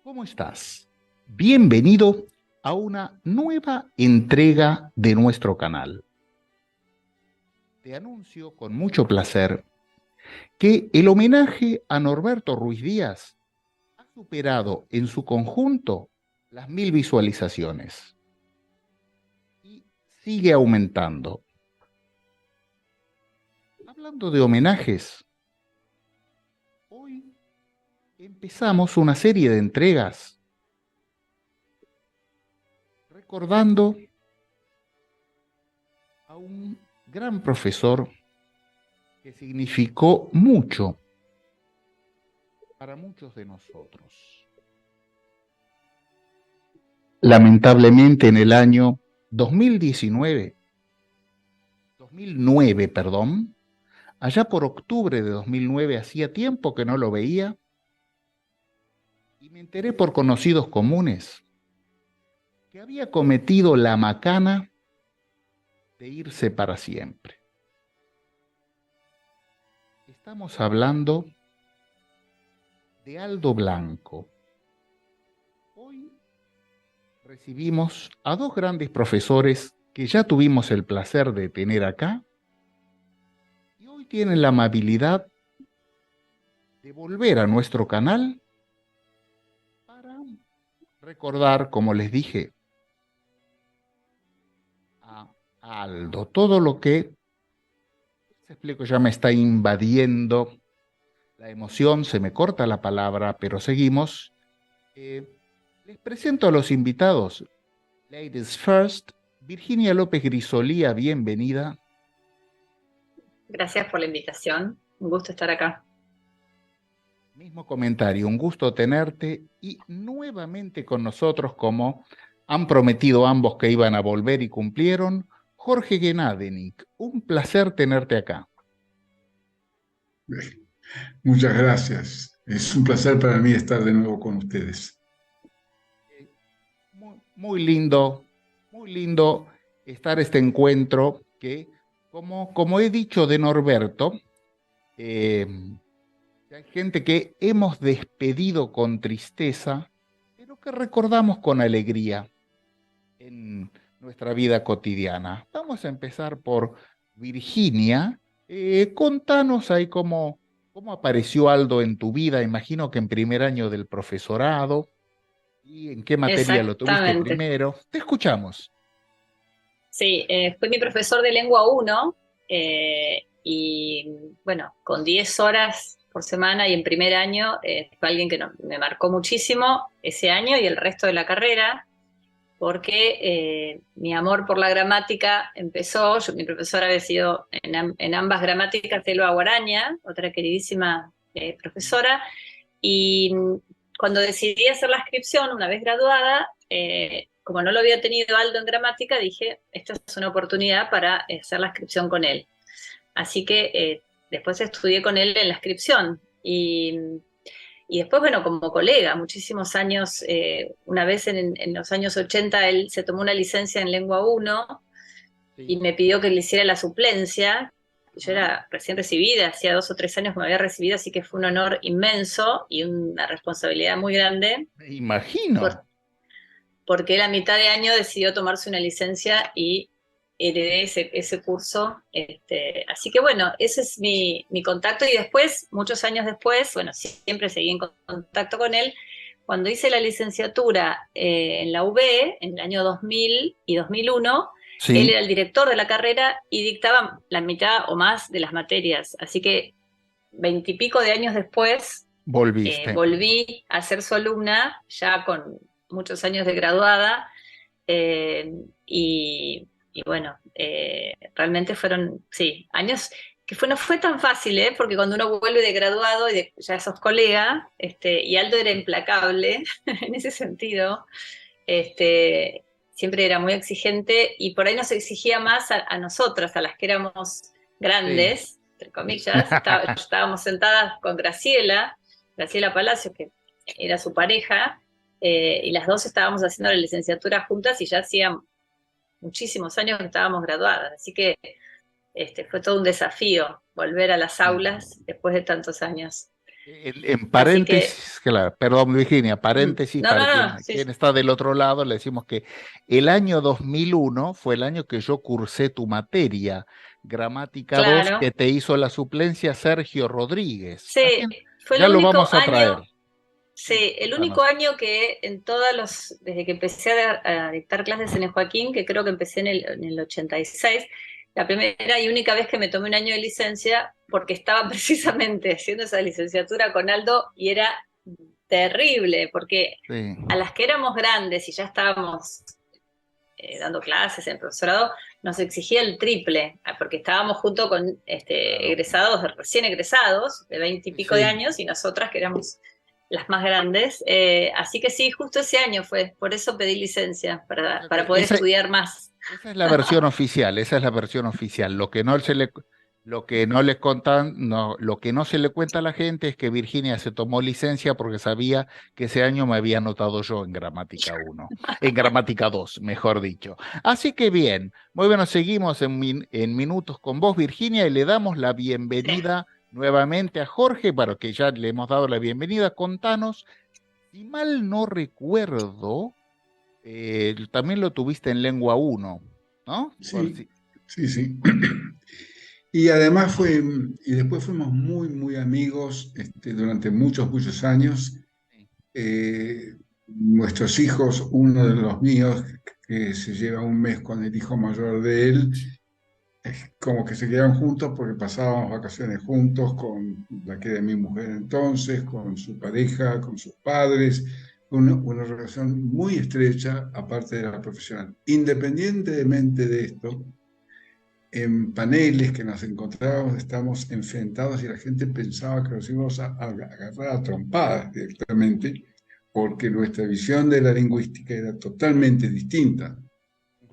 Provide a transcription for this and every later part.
¿Cómo estás? Bienvenido a una nueva entrega de nuestro canal. Te anuncio con mucho placer que el homenaje a Norberto Ruiz Díaz ha superado en su conjunto las 1000 visualizaciones y sigue aumentando. Hablando de homenajes, hoy empezamos una serie de entregas recordando a un gran profesor que significó mucho para muchos de nosotros. Lamentablemente en el año 2009, allá por octubre de 2009, hacía tiempo que no lo veía, y me enteré por conocidos comunes que había cometido la macana de irse para siempre. Estamos hablando de Aldo Blanco. Hoy recibimos a dos grandes profesores que ya tuvimos el placer de tener acá y hoy tienen la amabilidad de volver a nuestro canal para recordar, como les dije, a Aldo. Todo lo que les explico ya me está invadiendo la emoción, se me corta la palabra, pero seguimos. Les presento a los invitados. Ladies first, Virginia López Grisolía, bienvenida. Gracias por la invitación, un gusto estar acá. Mismo comentario, un gusto tenerte y nuevamente con nosotros, como han prometido ambos que iban a volver y cumplieron, Jorge Genadenik. Un placer tenerte acá. Muchas gracias. Es un placer para mí estar de nuevo con ustedes. Muy lindo estar este encuentro que, como he dicho de Norberto, hay gente que hemos despedido con tristeza, pero que recordamos con alegría en nuestra vida cotidiana. Vamos a empezar por Virginia. Contanos ahí cómo apareció Aldo en tu vida. Imagino que en primer año del profesorado. ¿Y en qué materia lo tuviste Exactamente. primero? Te escuchamos. Sí, fue mi profesor de lengua 1 y bueno, con 10 horas por semana y en primer año fue alguien que me marcó muchísimo ese año y el resto de la carrera, porque mi amor por la gramática empezó. Mi profesora había sido en ambas gramáticas Elba Guaraña, otra queridísima profesora, y cuando decidí hacer la inscripción una vez graduada, como no lo había tenido Aldo en gramática, dije, esta es una oportunidad para hacer la inscripción con él. Así que después estudié con él en la inscripción y después, bueno, como colega, muchísimos años, una vez en los años 80 él se tomó una licencia en lengua 1 y me pidió que le hiciera la suplencia. Yo era recién recibida, hacía 2 o 3 años que me había recibido, así que fue un honor inmenso y una responsabilidad muy grande. Me imagino. Porque él a mitad de año decidió tomarse una licencia y heredé ese curso. Así que bueno, ese es mi contacto. Y después, muchos años después, bueno, siempre seguí en contacto con él. Cuando hice la licenciatura en la UB, en el año 2000 y 2001, él Sí, era el director de la carrera y dictaba la mitad o más de las materias. Así que 20 y pico de años después, volviste. volví a ser su alumna, ya con muchos años de graduada, eh, y bueno, realmente fueron, sí, años que no fue tan fácil, porque cuando uno vuelve de graduado y ya sos colega, y Aldo era implacable en ese sentido, siempre era muy exigente y por ahí nos exigía más a nosotras, a las que éramos Sí. grandes, entre comillas. Estábamos sentadas con Graciela Palacios, que era su pareja, y las dos estábamos haciendo la licenciatura juntas y ya hacía muchísimos años que estábamos graduadas, así que fue todo un desafío volver a las aulas después de tantos años. En Así que, paréntesis, claro, perdón Virginia, paréntesis no, para no, no, sí, quien está del otro lado, le decimos que el año 2001 fue el año que yo cursé tu materia, Gramática 2, claro. que te hizo la suplencia Sergio Rodríguez, a Sí, quien fue el ya lo único vamos a traer. año. Sí, Sí, el único contanos. año que en desde que empecé a dictar clases en el Joaquín, que creo que empecé en el 86, la primera y única vez que me tomé un año de licencia, porque estaba precisamente haciendo esa licenciatura con Aldo y era terrible, porque Sí, a las que éramos grandes y ya estábamos dando clases en el profesorado, nos exigía el triple, porque estábamos junto con claro. egresados, recién egresados, de 20 y Sí, pico de sí. años, y nosotras que éramos las más grandes. Así que sí, justo ese año fue, por eso pedí licencia, O sea para que poder estudiar más. esa es la versión oficial, esa es la versión oficial. Lo que no le contan, no, lo que no se le cuenta a la gente es que Virginia se tomó licencia porque sabía que ese año me había anotado yo en gramática 1, en gramática 2, mejor dicho. Así que bien, muy bueno, seguimos en minutos con vos, Virginia, y le damos la Sí. bienvenida nuevamente a Jorge, para que ya le hemos dado la bienvenida. Contanos, si mal no recuerdo, también lo tuviste en lengua uno, ¿no? Sí, sí, sí. Y además y después fuimos muy, muy amigos durante muchos, muchos años. Sí. Nuestros hijos, uno de los míos, que se lleva un mes con el hijo mayor de él, como que se quedaron juntos porque pasábamos vacaciones juntos con la que era mi mujer entonces, con su pareja, con sus padres, una relación muy estrecha aparte de la profesional. Independientemente de esto, en paneles que nos encontrábamos, estábamos enfrentados y la gente pensaba que nos íbamos a agarrar a trompadas directamente, porque nuestra visión de la lingüística era totalmente distinta.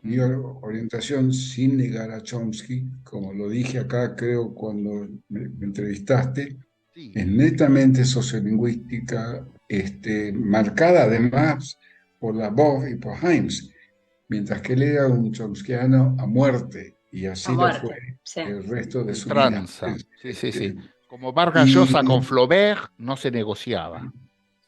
Mi Ujú. orientación, sin negar a Chomsky, como lo dije acá, creo, cuando me entrevistaste, Sí, es netamente sociolingüística, marcada además por la Bohr y por Himes, mientras que él era un chomskiano a muerte, y A así lo fue muerte, sí. el resto de su vida. ultranza. Sí, sí, sí. Como Vargas Llosa con Y, Flaubert no se negociaba.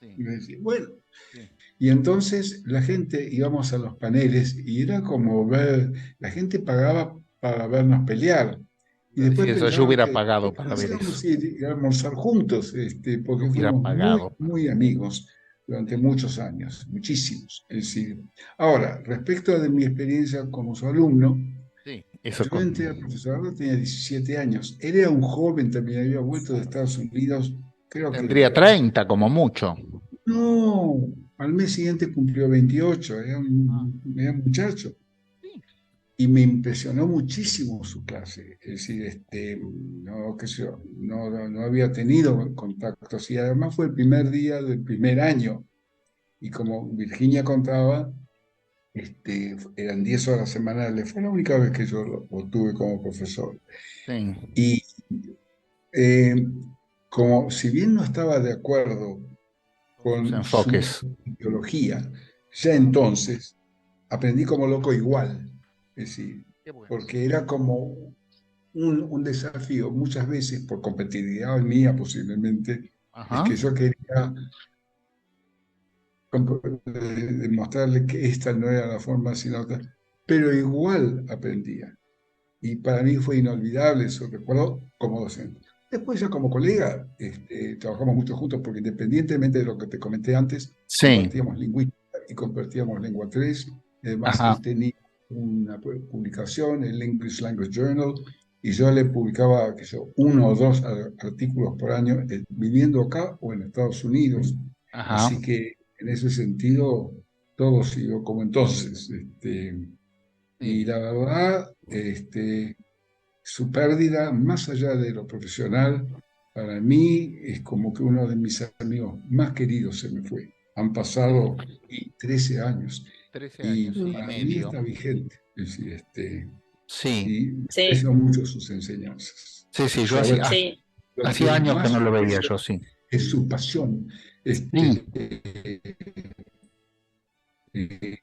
Sí, bueno, sí. y entonces la gente íbamos a los paneles y era como ver, la gente pagaba para vernos pelear. Y después Sí, eso yo pensaban hubiera que pagado ¿qué para ver eso. hacíamos ir a almorzar juntos? Yo Porque hubiera fuimos muy, pagado para muy ver. amigos durante Sí, muchos años, muchísimos. Es decir, ahora, respecto de mi experiencia como su alumno, sí, eso yo entré al con. profesorado, tenía 17 años. Él era un joven, también había vuelto de Estados Unidos, creo que Tendría 30 como mucho. no, al mes siguiente cumplió 28, Ah, era un muchacho. sí, Y me impresionó muchísimo su clase. Es decir, no, qué sé yo, no había tenido contactos. Y además fue el primer día del primer año. Y como Virginia contaba, eran 10 horas semanales. Fue la única vez que yo lo tuve como profesor. sí. Y eh, como si bien no estaba de acuerdo Con sus con su enfoques. ideología, ya Ah, entonces aprendí como loco igual. Es decir, qué bueno. porque era como un desafío, muchas veces por competitividad mía posiblemente, es Ajá. que yo quería demostrarle que esta no era la forma sino otra, pero igual aprendía. Y para mí fue inolvidable eso, recuerdo como docente. Después ya como colega, trabajamos mucho juntos porque independientemente de lo que te comenté antes, Sí. compartíamos lingüística y compartíamos lengua 3. Además, Ajá. él tenía una publicación, el English Language Journal, y yo le publicaba, qué sé yo, uno o dos artículos por año, viviendo acá o en Estados Unidos. Ajá. Así que en ese sentido, todo siguió como entonces. Y Sí. la verdad, su pérdida, más allá de lo profesional, para mí es como que uno de mis amigos más queridos se me fue. Han Sí. pasado 13 años 13 y años y Mm. para mí medio. está vigente. Es decir, Sí. y Sí, aprecio mucho sus enseñanzas. Sí, sí, yo Pero bueno, sí, lo que hacía años que más no lo veía aprecio yo, sí. es su pasión. Sí. Eh,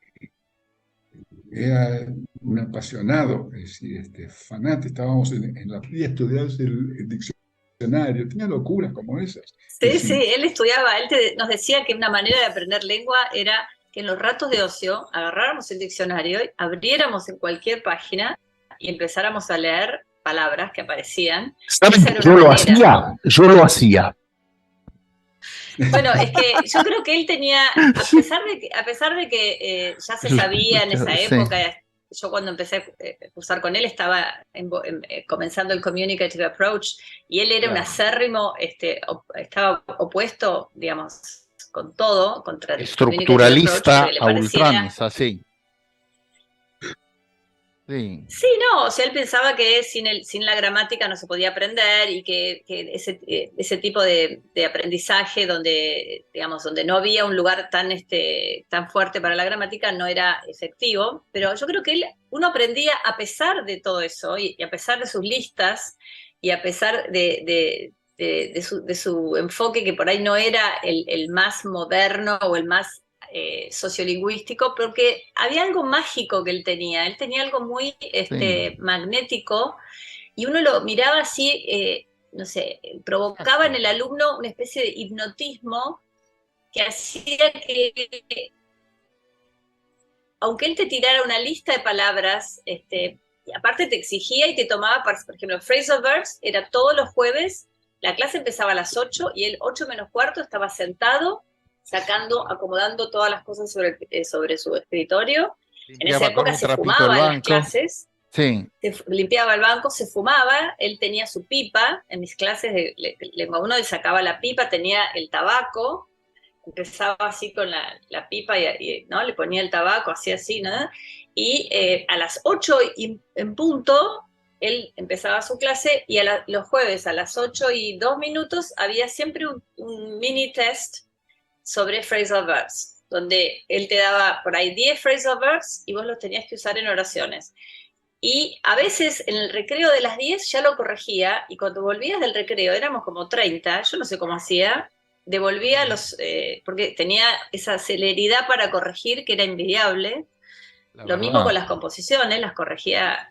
Era un apasionado, es decir, fanático. Estábamos en la estudiando el diccionario diccionario, tenía locuras como esas. Sí, sí, él estudiaba, nos decía que una manera de aprender lengua era que en los ratos de ocio agarráramos el diccionario, abriéramos en cualquier página y empezáramos a leer palabras que aparecían. ¿Saben que yo lo hacía? Yo lo hacía. Bueno, es que yo creo que él tenía, a pesar de que ya se sabía en esa época, yo cuando empecé a cursar con él estaba comenzando el Communicative Approach y él era un acérrimo, estaba opuesto, digamos, con todo, contra el estructuralista a ultranza, sí. Sí. Sí, no, o sea, él pensaba que sin la gramática no se podía aprender y que ese tipo de aprendizaje donde, digamos, donde no había un lugar tan fuerte para la gramática no era efectivo, pero yo creo que uno aprendía a pesar de todo eso y a pesar de sus listas y a pesar de su enfoque que por ahí no era el más moderno o el más sociolingüístico, porque había algo mágico que él tenía algo muy magnético, y uno lo miraba así, no sé, provocaba en el alumno una especie de hipnotismo que hacía que, aunque él te tirara una lista de palabras, aparte te exigía y te tomaba, por ejemplo, phrasal verbs, era todos los jueves, la clase empezaba a las 8 y él 8 menos cuarto estaba sentado acomodando todas las cosas sobre su escritorio. En esa época se fumaba en las clases, se limpiaba el banco, se fumaba, él tenía su pipa, en mis clases de lengua 1 él sacaba la pipa, tenía el tabaco, empezaba así con la pipa y ¿no? Le ponía el tabaco, hacía así, ¿no? Y a las 8 en punto él empezaba su clase y los jueves a las 8:02 había siempre un mini test sobre phrasal verbs, donde él te daba por ahí 10 phrasal verbs y vos los tenías que usar en oraciones. Y a veces en el recreo de las 10 ya lo corregía, y cuando volvías del recreo, éramos como 30, yo no sé cómo hacía, devolvía porque tenía esa celeridad para corregir que era envidiable. Lo mismo con las composiciones, las corregía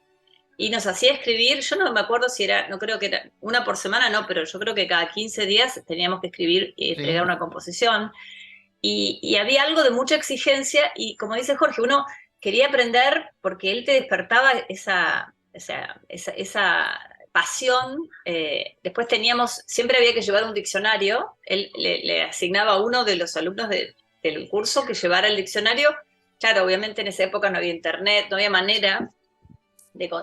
y nos hacía escribir. Yo no me acuerdo si era, no creo que era una por semana, no, pero yo creo que cada 15 días teníamos que escribir y entregar una composición. Y había algo de mucha exigencia, y como dice Jorge, uno quería aprender porque él te despertaba esa pasión. Después siempre había que llevar un diccionario, él le asignaba a uno de los alumnos del curso que llevara el diccionario. Claro, obviamente en esa época no había internet, no había manera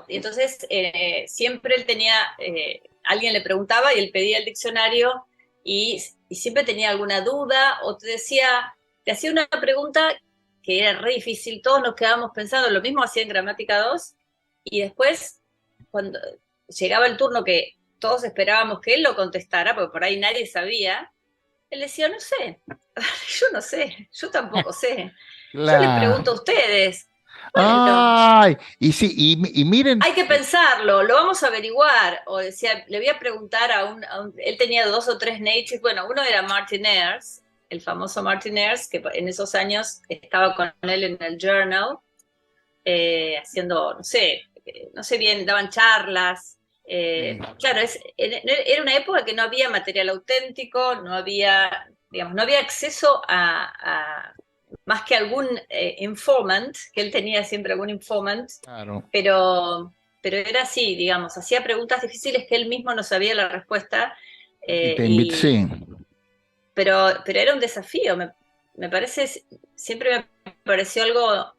entonces siempre él tenía, alguien le preguntaba y él pedía el diccionario, y siempre tenía alguna duda o te hacía una pregunta que era re difícil, todos nos quedábamos pensando, lo mismo hacía en Gramática 2, y después cuando llegaba el turno que todos esperábamos que él lo contestara, porque por ahí nadie sabía, él decía, no sé, yo no sé, yo tampoco sé, yo les pregunto a ustedes. Bueno, ay, y sí, y miren. Hay que pensarlo, lo vamos a averiguar. O decía, le voy a preguntar él tenía 2 o 3 natives. Bueno, uno era Martin Ayers, el famoso Martin Ayers, que en esos años estaba con él en el Journal, haciendo, no sé bien, daban charlas. Claro, era una época que no había material auténtico, no había, digamos, no había acceso a más que algún informant, que él tenía siempre algún informant, claro. pero era así, digamos, hacía preguntas difíciles que él mismo no sabía la respuesta. Sí. Pero era un desafío, me parece, siempre me pareció algo,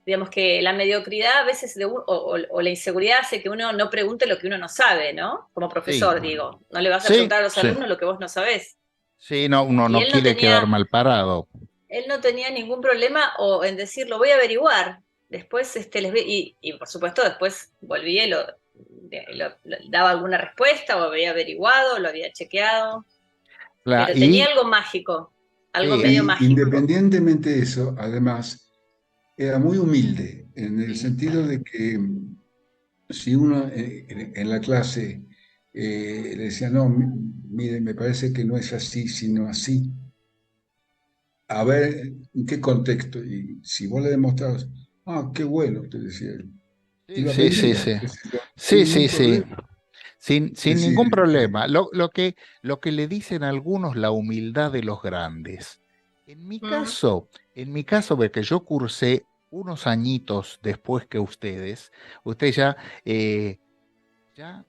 digamos, que la mediocridad a veces o la inseguridad hace que uno no pregunte lo que uno no sabe, ¿no? Como profesor, digo, no le vas a preguntar a los alumnos lo que vos no sabés. Sí, no, uno no quiere quedar mal parado. Él no tenía ningún problema en decir, lo voy a averiguar. Después y por supuesto después volvía y lo daba alguna respuesta, o había averiguado, lo había chequeado. Pero tenía algo mágico, algo medio mágico. Independientemente de eso, además, era muy humilde, en el sentido de que si uno en la clase le decía, no, mire, me parece que no es así, sino así. A ver, ¿en qué contexto? Y si vos le demostrabas, qué bueno, te decía él. Sí. sin Es decir, ningún problema. Lo que le dicen algunos, la humildad de los grandes. En mi Mm, caso, en mi caso, de que yo cursé unos añitos después que ustedes ya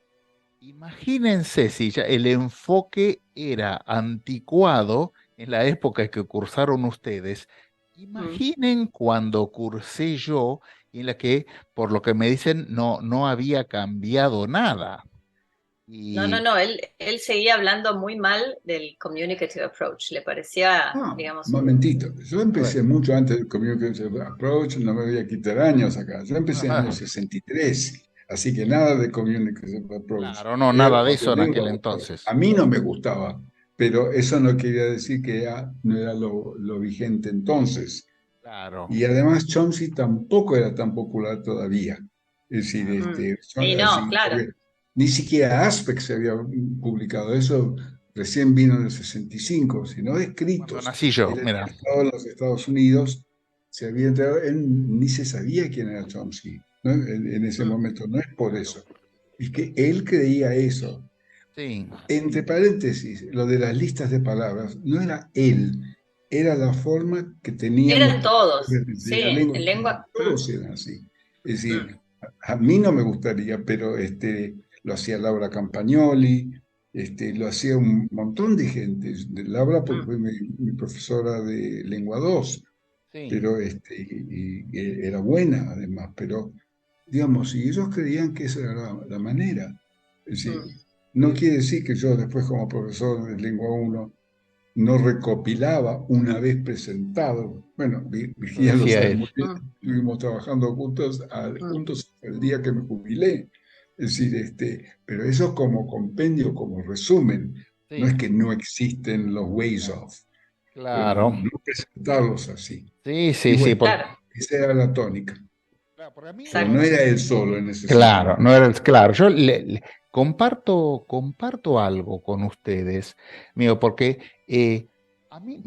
imagínense si ya el enfoque era anticuado en la época que cursaron ustedes. mm. Imaginen cuando cursé yo, en la que, por lo que me dicen, no había cambiado nada. No, no, Y no, él seguía hablando muy mal del communicative approach, le parecía, no, digamos, un un... momentito. Yo a ver, empecé mucho antes del Communication Approach, no me voy a quitar años acá. Yo empecé en el año ajá, 63, así que nada de Communication Approach. claro, no, Era nada de o de eso en aquel lengua o dos. A entonces. mí no me gustaba, pero eso no quería decir que no era lo vigente entonces. Claro, Y además Chomsky tampoco era tan popular todavía. Es decir, claro. Mm. Sí, no, así, claro. ni siquiera Aspect se había publicado. Eso recién vino en el 65, sino Cuando escritos. nací yo, Él había mira. estado en los Estados Unidos, se había enterado, él ni se sabía quién era Chomsky, ¿no? En ese Mm, momento, no es por Claro, eso. Es que él creía eso. sí, Entre paréntesis, lo de las listas de palabras, no era él, era la forma que tenían los eran profesores todos, sí, de la lengua. en lengua. Todos eran así. Es Mm, decir, a mí no me gustaría, pero lo hacía Laura Campagnoli, lo hacía un montón de gente. Laura porque mm, fue mi profesora de lengua 2, sí, pero y era buena además, pero digamos, si ellos creían que esa era la manera. Es decir, mm, no quiere decir que yo después como profesor de lengua 1 no recopilaba una vez presentado. Bueno, lo Virginia lo decía sabe él. muy bien, mm, estuvimos trabajando juntos, mm, juntos hasta el día que me jubilé. Es decir, pero eso como compendio, como resumen, no es Sí, que no existen los ways of, pero claro. no presentarlos así. Sí, Y sí, sí, bueno, porque, claro, esa era la tónica, claro, porque a mí, pero no exacto. era él solo en ese claro, sentido. no era, claro, yo comparto algo con ustedes, mío, porque a mí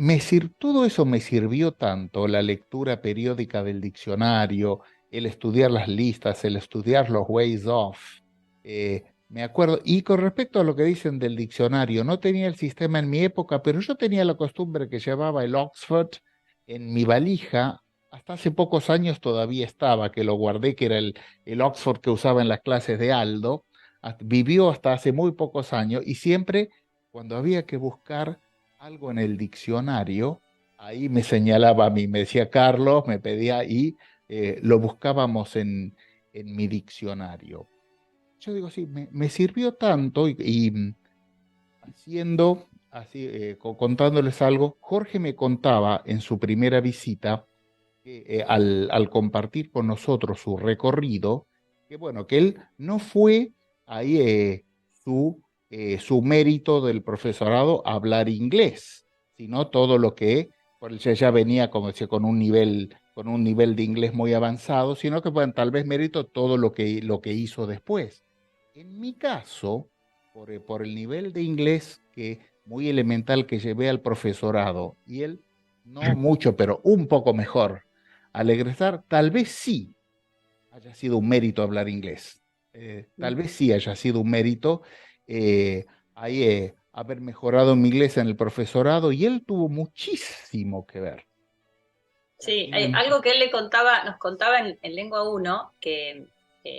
todo eso me sirvió tanto, la lectura periódica del diccionario, el estudiar las listas, el estudiar los ways of, me acuerdo, y con respecto a lo que dicen del diccionario, no tenía el sistema en mi época, pero yo tenía la costumbre que llevaba el Oxford en mi valija. Hasta hace pocos años todavía estaba, que lo guardé, que era el Oxford que usaba en las clases de Aldo. Vivió hasta hace muy pocos años y siempre cuando había que buscar algo en el diccionario, ahí me señalaba a mí, me decía Carlos, me pedía y lo buscábamos en mi diccionario. Yo digo, sí, me sirvió tanto haciendo, así, contándoles algo, Jorge me contaba en su primera visita al compartir con nosotros su recorrido, que bueno, que él no fue ahí su mérito del profesorado hablar inglés, sino todo lo que, por él ya venía, como decía, con un nivel de inglés muy avanzado, sino que bueno, tal vez mérito todo lo que hizo después. En mi caso, por el nivel de inglés que muy elemental que llevé al profesorado, y él no mucho, pero un poco mejor al egresar, tal vez sí haya sido un mérito hablar inglés. Tal vez sí haya sido un mérito ahí, haber mejorado mi inglés en el profesorado y él tuvo muchísimo que ver. Sí, hay Tiene- algo que él nos contaba en Lengua 1, que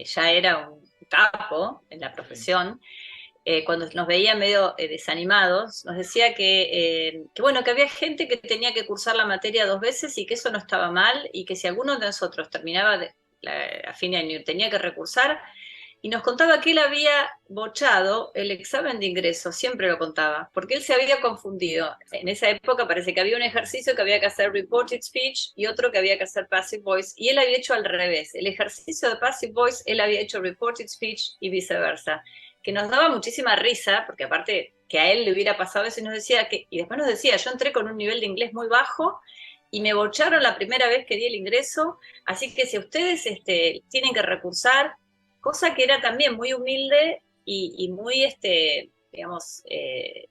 ya era un capo en la Sí, profesión, cuando nos veía medio desanimados, nos decía que, bueno, que había gente que tenía que cursar la materia 2 veces y que eso no estaba mal y que si alguno de nosotros terminaba a fin de año y tenía que recursar, y nos contaba que él había bochado el examen de ingreso, siempre lo contaba, porque él se había confundido. En esa época parece que había un ejercicio que había que hacer reported speech y otro que había que hacer passive voice, y él había hecho al revés. El ejercicio de passive voice, él había hecho reported speech y viceversa, que nos daba muchísima risa, porque aparte que a él le hubiera pasado eso y nos decía que, y después nos decía, yo entré con un nivel de inglés muy bajo y me bocharon la primera vez que di el ingreso, así que si ustedes tienen que recursar, cosa que era también muy humilde y muy, digamos,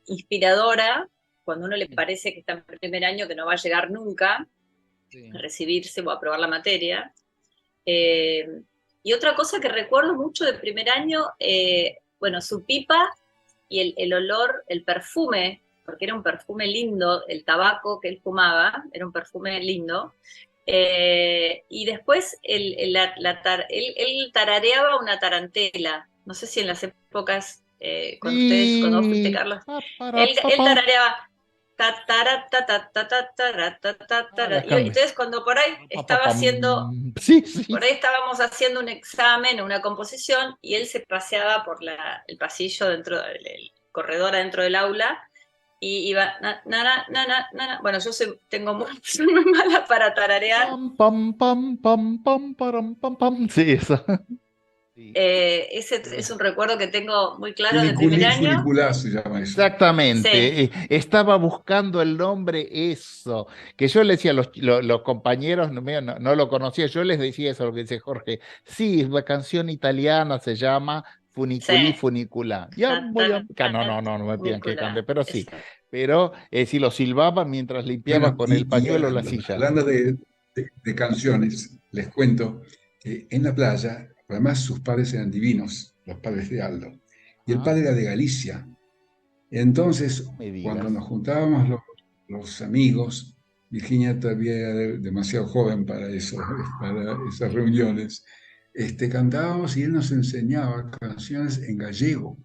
inspiradora, cuando a uno le sí, parece que está en primer año, que no va a llegar nunca a sí, recibirse o a aprobar la materia. Eh, y otra cosa que recuerdo mucho de primer año, bueno, su pipa y el olor, el perfume, porque era un perfume lindo, el tabaco que él fumaba, era un perfume lindo. Y después él tarareaba una tarantela. No sé si en las épocas, cuando vos fuiste, Sí. Carlos, Pa, para, pa, él pa. tarareaba. Ta, tara, ta, ta, ta, ta, tara, ta, ta, Ah, tara. la Y cambio. entonces cuando por ahí Pa, pa, estaba pam. haciendo, Sí, sí. por ahí estábamos haciendo un examen, una composición, y él se paseaba por el pasillo dentro del corredor adentro del aula, y iba, bueno, yo soy muy mala para tararear. Pam, pam, pam, pam, pam, param, pam, pam. Sí, eso. Sí. Ese es un recuerdo que tengo muy claro de primer Funiculí, año. funicular se llama eso. Sí, Exactamente. Estaba buscando el nombre, eso. Que yo le decía a los compañeros, no lo conocía, yo les decía eso, lo que dice Jorge. Sí, es la canción italiana, se llama sí. Funiculí, Funiculá. Ya voy a. No me pidan que cante, Funicular, pero sí. eso. Pero sí, lo silbaba mientras limpiaba Bueno, con el pañuelo la silla. hablando de canciones, les cuento que en la playa, además sus padres eran divinos, los padres de Aldo, y el Ah, padre era de Galicia. Entonces, no me cuando digas. nos juntábamos los amigos, Virginia todavía era demasiado joven para eso, para esas reuniones, cantábamos y él nos enseñaba canciones en gallego.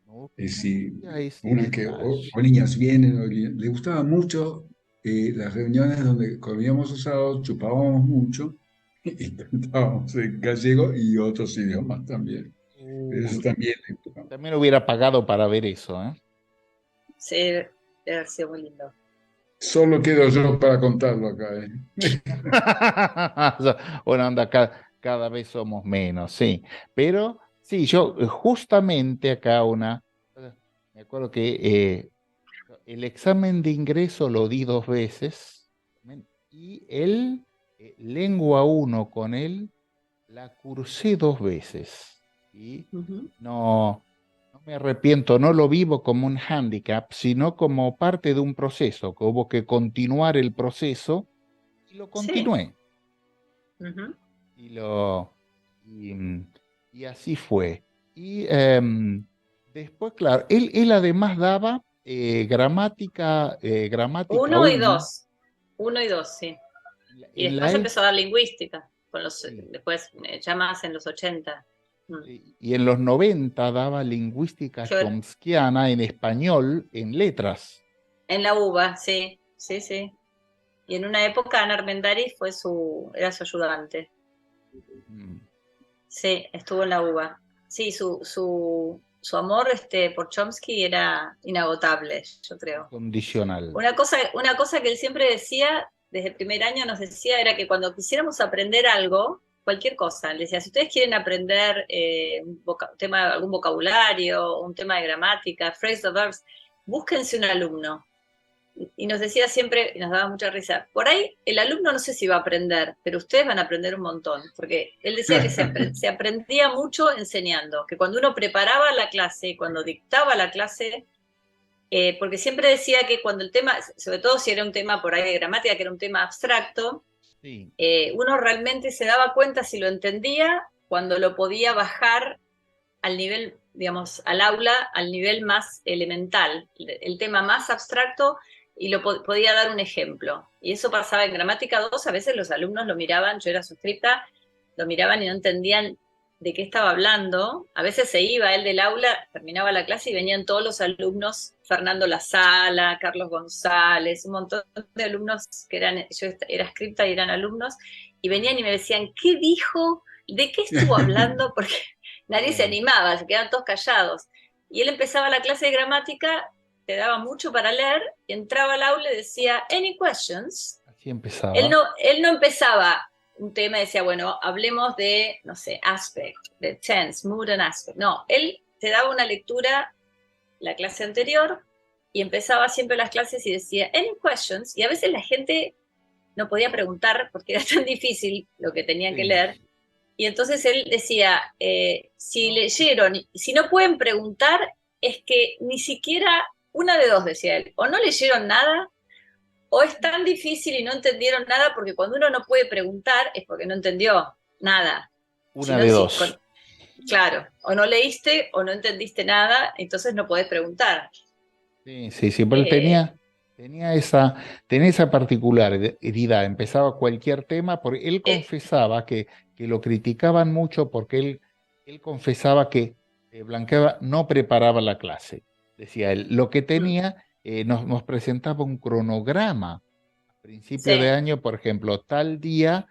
No Es decir, sabía ese una que detalle. o niñas vienen, le gustaba mucho las reuniones donde comíamos asados, chupábamos mucho y cantábamos en gallego y otros idiomas también. Eso Uy, también. también hubiera pagado para ver eso, ¿eh? Sí, debe haber sido muy lindo. Solo quedo yo para contarlo acá, ¿eh? Bueno, anda, cada vez somos menos, sí. Pero sí, yo justamente acá me acuerdo que el examen de ingreso lo di 2 veces y lengua uno con él la cursé 2 veces. Y Ujú. no me arrepiento, no lo vivo como un hándicap, sino como parte de un proceso, que hubo que continuar el proceso y lo Sí. continué. Ujú. Y, lo, y, y así fue. Y después, claro, él además daba gramática Uno y 1 dos. Uno y dos, sí. Y en la después E- empezó a dar lingüística, sí, después, ya más en los 80. Mm. y en los 90 daba lingüística Yo chomskiana en español en letras. en la UBA, sí, sí, sí. Y en una época Ana Armendariz era su ayudante. Mm, Sí, estuvo en la UBA. Sí, su amor por Chomsky era inagotable, yo creo. incondicional. Una cosa que él siempre decía, desde el primer año nos decía, era que cuando quisiéramos aprender algo, cualquier cosa, le decía, si ustedes quieren aprender algún vocabulario, un tema de gramática, phrasal verbs, búsquense un alumno. Y nos decía siempre, y nos daba mucha risa, por ahí el alumno no sé si va a aprender, pero ustedes van a aprender un montón, porque él decía que se aprendía mucho enseñando, que cuando uno preparaba la clase, cuando dictaba la clase, porque siempre decía que cuando el tema, sobre todo si era un tema por ahí de gramática, que era un tema abstracto, Sí. uno realmente se daba cuenta si lo entendía cuando lo podía bajar al nivel, digamos, al aula, al nivel más elemental, el tema más abstracto, y podía dar un ejemplo. Y eso pasaba en gramática 2, a veces los alumnos lo miraban, yo era suscripta, lo miraban y no entendían de qué estaba hablando. A veces se iba él del aula, terminaba la clase y venían todos los alumnos, Fernando La Sala, Carlos González, un montón de alumnos yo era scripta y eran alumnos, y venían y me decían, ¿qué dijo? ¿De qué estuvo hablando? Porque nadie se animaba, se quedaban todos callados. Y él empezaba la clase de gramática, te daba mucho para leer, y entraba al aula y decía, ¿any questions? Así Él empezaba. no, él no empezaba un tema y decía, bueno, hablemos de, no sé, aspect, de tense, mood and aspect. No, él te daba una lectura la clase anterior y empezaba siempre las clases y decía, any questions? Y a veces la gente no podía preguntar porque era tan difícil lo que tenían que Sí. leer. Y entonces él decía, si No, leyeron, si no pueden preguntar, es que ni siquiera, una de dos, decía él, o no leyeron nada, o es tan difícil y no entendieron nada, porque cuando uno no puede preguntar es porque no entendió nada. Si una no, de dos. claro, o no leíste o no entendiste nada, entonces no podés preguntar. Sí, sí, sí, pero él Eh, tenía esa particularidad, empezaba cualquier tema, porque él eh, confesaba que lo criticaban mucho porque él confesaba que Blanqueva no preparaba la clase. Decía él, lo que mm, tenía, nos presentaba un cronograma a principio de sí, año, por ejemplo, tal día,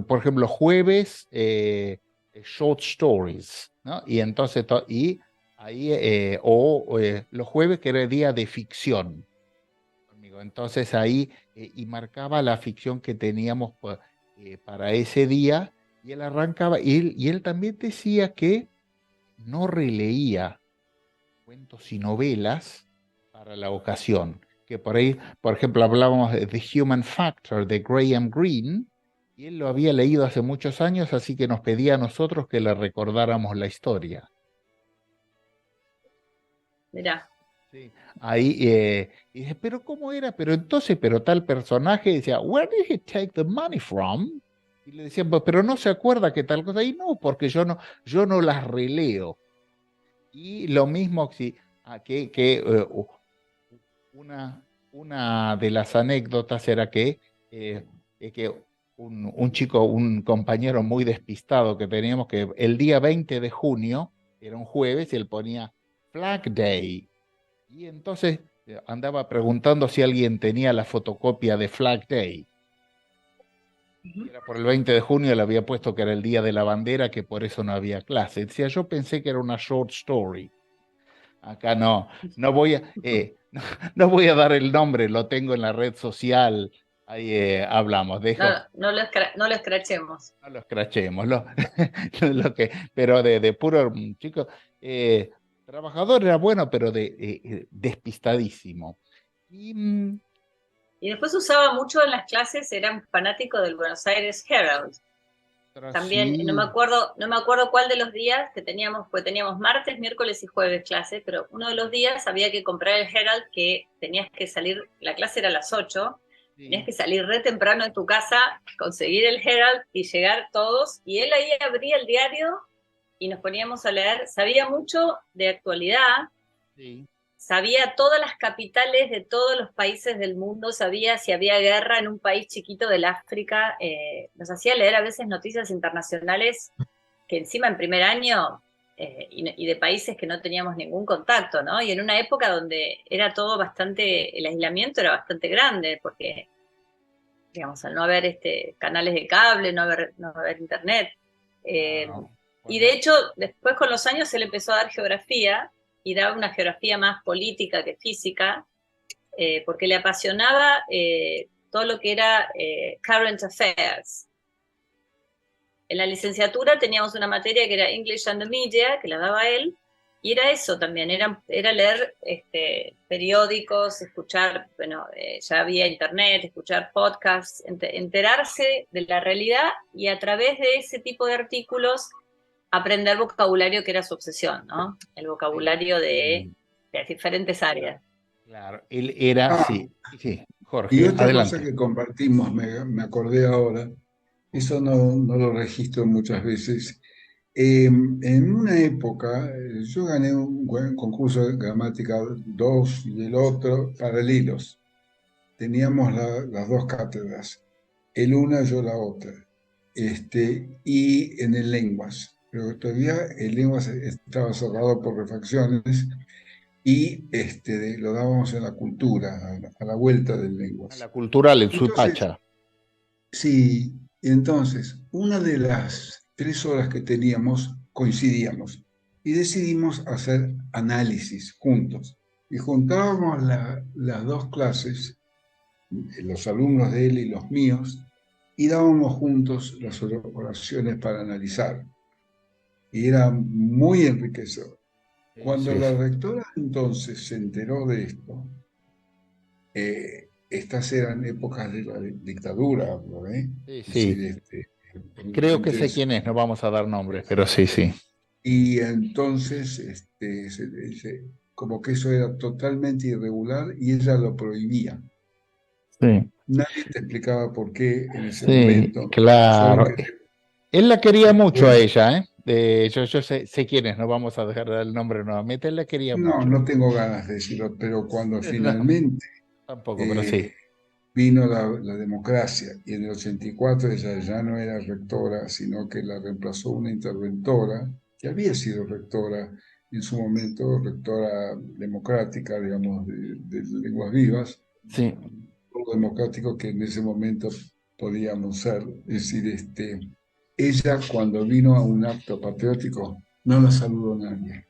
por ejemplo, jueves, short stories, ¿no? Y entonces, ahí, los jueves que era día de ficción, amigo. Entonces ahí, y marcaba la ficción que teníamos para ese día, y él arrancaba, y él también decía que no releía cuentos y novelas para la ocasión, que por ahí, por ejemplo, hablábamos de The Human Factor de Graham Greene, y él lo había leído hace muchos años, así que nos pedía a nosotros que le recordáramos la historia. mirá. Sí. Ahí, y dije, pero ¿cómo era? Pero entonces, pero tal personaje decía, Where did he take the money from? Y le decían, "Pues, pero no se acuerda que tal cosa. Y no, porque yo no las releo. Y lo mismo una de las anécdotas era que un chico, un compañero muy despistado que teníamos, que el día 20 de junio, era un jueves, y él ponía Flag Day. Y entonces andaba preguntando si alguien tenía la fotocopia de Flag Day. Y era por el 20 de junio, le había puesto que era el día de la bandera, que por eso no había clase. Decía, yo pensé que era una short story. Acá no, no voy a dar el nombre, lo tengo en la red social, ahí hablamos, No, no lo escrachemos. no lo escrachemos, pero de puro chico, eh, trabajador era bueno, pero despistadísimo. Y, Y después usaba mucho en las clases, era un fanático del Buenos Aires Herald. También, sí, no me acuerdo cuál de los días que teníamos, pues teníamos martes, miércoles y jueves clase, pero uno de los días había que comprar el Herald, que tenías que salir, la clase era a las 8, tenías sí, que salir re temprano de tu casa, conseguir el Herald y llegar todos, y él ahí abría el diario y nos poníamos a leer, sabía mucho de actualidad, sí. sabía todas las capitales de todos los países del mundo, sabía si había guerra en un país chiquito del África, nos hacía leer a veces noticias internacionales que encima en primer año y de países que no teníamos ningún contacto, ¿no? Y en una época donde era todo bastante, el aislamiento era bastante grande, porque, digamos, al no haber canales de cable, no haber internet. Eh, Claro. y de Bueno, hecho, después con los años él empezó a dar geografía y daba una geografía más política que física, porque le apasionaba todo lo que era current affairs. En la licenciatura teníamos una materia que era English and the Media, que la daba él, y era eso también, era leer periódicos, escuchar, bueno, ya había internet, escuchar podcasts, enterarse de la realidad y a través de ese tipo de artículos aprender vocabulario, que era su obsesión, ¿no? El sí. vocabulario de diferentes áreas. Claro, él era, Ah, sí, sí, y Jorge, otra cosa adelante. que compartimos, me acordé ahora, eso no lo registro muchas veces. En una época, yo gané un buen concurso de gramática 2 y el otro paralelos. Teníamos las dos cátedras, él una, yo la otra. Y en el lenguas, pero todavía el lenguas estaba cerrado por refacciones y lo dábamos en la cultura, a la vuelta del A la lenguas. cultural en Entonces, Suipacha. sí, entonces, una de las 3 horas que teníamos coincidíamos y decidimos hacer análisis juntos. Y juntábamos las dos clases, los alumnos de él y los míos, y dábamos juntos las oraciones para analizar. Y era muy enriquecedor. Sí, Cuando sí, la rectora entonces se enteró de esto, estas eran épocas de la dictadura, ¿no? sí, Es decir, sí. Creo que sé antes, quién es, no vamos a dar nombres, pero sí, sí. y entonces como que eso era totalmente irregular y ella lo prohibía. Sí, Nadie te explicaba por qué en ese sí, momento, solo claro. que Él la quería mucho a después, ella, ¿eh? yo sé quién es, no vamos a dejar el nombre nuevamente, él la quería No, mucho. no tengo ganas de decirlo, pero cuando No, finalmente tampoco, pero eh, sí. vino la democracia y en el 84 ella ya no era rectora, sino que la reemplazó una interventora que había sido rectora en su momento, rectora democrática, digamos, de Lenguas Vivas, Sí. lo democrático que en ese momento podíamos ser. Es decir, ella cuando vino a un acto patriótico no la saludó nadie.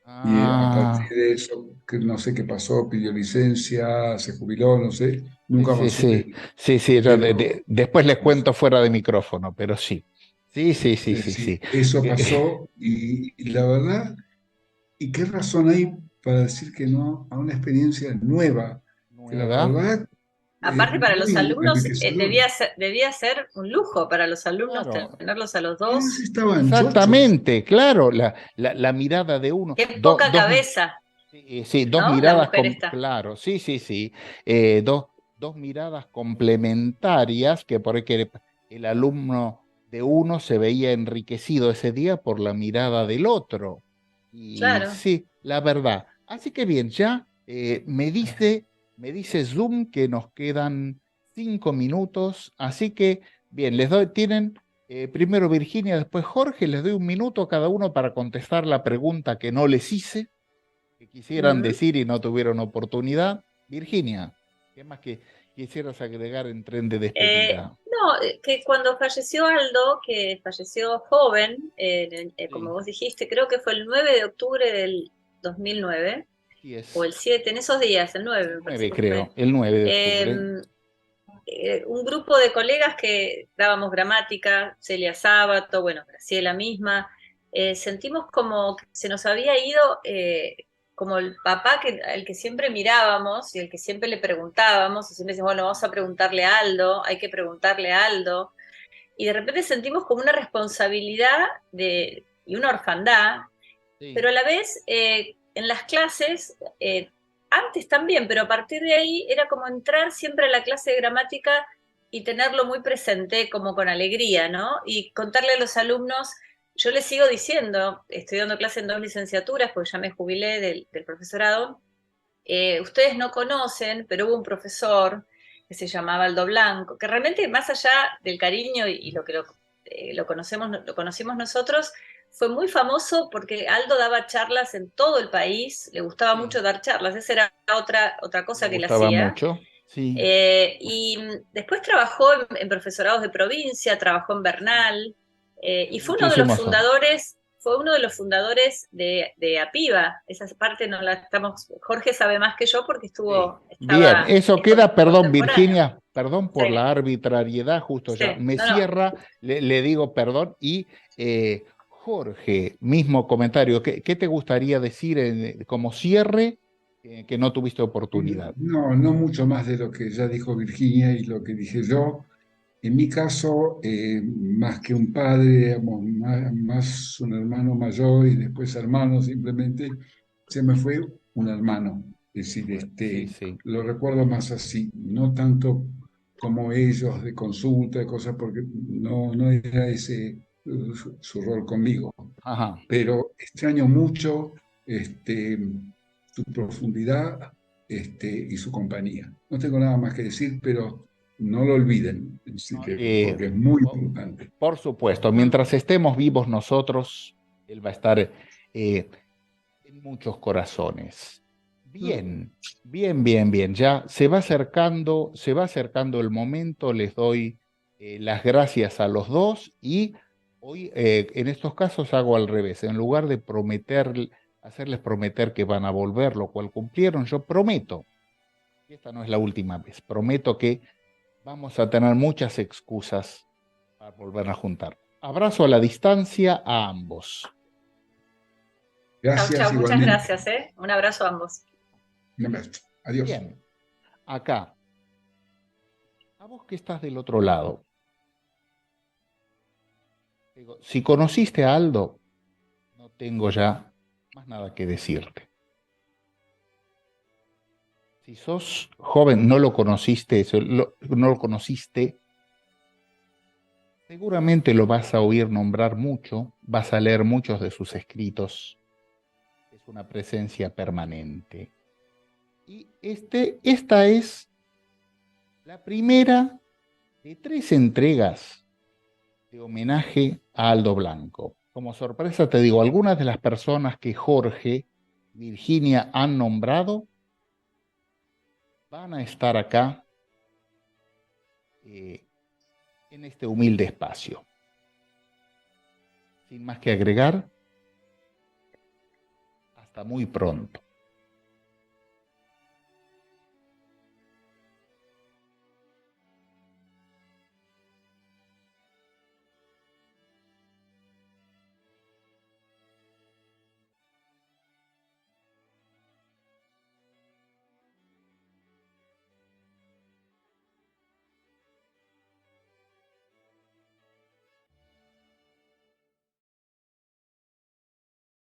Y a partir Ah, de eso, que no sé qué pasó, pidió licencia, se jubiló, no sé, sí, nunca sí, más supe. sí. Sí, sí, Pero después les cuento fuera de micrófono, pero sí. Sí, sí, sí, sí, sí, sí. eso pasó y la verdad, ¿y qué razón hay para decir que no a una experiencia nueva? Que la Nueva. verdad es Aparte para los muy alumnos enriquecedora. debía ser un lujo para los alumnos Claro, tenerlos a los Ellos dos. estaban chochos. exactamente, claro, la mirada de uno. Qué poca cabeza, Sí, sí, dos ¿no? La miradas, mujer está. claro, sí, sí, sí. Dos miradas complementarias que por ahí que el alumno de uno se veía enriquecido ese día por la mirada del otro. Y Claro. sí, la verdad. Así que bien, ya me dice Zoom que nos quedan 5 minutos, así que bien, tienen primero Virginia, después Jorge, les doy un minuto a cada uno para contestar la pregunta que no les hice que quisieran Mm. decir y no tuvieron oportunidad. Virginia, ¿qué más que quisieras agregar en tren de despedida? No, que cuando falleció Aldo, que falleció joven, como Sí, vos dijiste, creo que fue el 9 de octubre del 2009, sí o es. el 7 en esos días, el 9 El me parece 9 que fue. creo, el 9 de octubre. Eh, un grupo de colegas que dábamos gramática, Celia Sábato, bueno, Graciela misma, sentimos como que se nos había ido como el papá al que siempre mirábamos y al que siempre le preguntábamos, y siempre decimos, bueno, vamos a preguntarle a Aldo, hay que preguntarle a Aldo, y de repente sentimos como una responsabilidad y una orfandad, pero Sí, a la vez en las clases, antes también, pero a partir de ahí era como entrar siempre a la clase de gramática y tenerlo muy presente, como con alegría, ¿no? Y contarle a los alumnos, yo les sigo diciendo, estoy dando clase en 2 licenciaturas, porque ya me jubilé del profesorado, ustedes no conocen, pero hubo un profesor que se llamaba Aldo Blanco, que realmente más allá del cariño y lo que lo conocimos nosotros, fue muy famoso porque Aldo daba charlas en todo el país, le gustaba sí, mucho dar charlas, esa era otra le cosa que él gustaba hacía. mucho. Sí, Y después trabajó en profesorados de provincia, trabajó en Bernal, y muchísimos son. fue uno de los fundadores de APIVA. Esa parte no la estamos, Jorge sabe más que yo porque Sí. Bien, eso es queda, perdón, contemporáneo. Virginia, perdón por Sí, la arbitrariedad, justo ya sí, me no, no. cierra, le digo perdón y Jorge, mismo comentario, ¿qué te gustaría decir como cierre que no tuviste oportunidad? No, no mucho más de lo que ya dijo Virginia y lo que dije yo. En mi caso, más que un padre, digamos, más un hermano mayor y después hermano, simplemente se me fue un hermano. Es decir, Sí, sí. lo recuerdo más así, no tanto como ellos de consulta, de cosas, porque no era ese su rol conmigo. Ajá. Pero extraño mucho su profundidad y su compañía. No tengo nada más que decir, pero no lo olviden, No, porque es muy po- importante. por supuesto, Mm. mientras estemos vivos nosotros, Él va a estar en muchos corazones. Mm. Bien, bien, bien, bien. Ya se va acercando el momento. Les doy las gracias a los dos y hoy en estos casos hago al revés. En lugar de hacerles prometer que van a volver, lo cual cumplieron, yo prometo, y esta no es la última vez, prometo que vamos a tener muchas excusas para volver a juntar. Abrazo a la distancia a ambos. Chau, Gracias chau, muchas igualmente. gracias, ¿eh? Un abrazo a ambos. Un abrazo. Adiós. Bien, acá, a vos que estás del otro lado. Digo, si conociste a Aldo, no tengo ya más nada que decirte. Si sos joven, no lo conociste, no lo conociste, Seguramente lo vas a oír nombrar mucho, vas a leer muchos de sus escritos. Es una presencia permanente. Y esta es la primera de 3 entregas de homenaje a Aldo Blanco. Como sorpresa te digo, algunas de las personas que Jorge, Virginia han nombrado van a estar acá en este humilde espacio. Sin más que agregar, hasta muy pronto.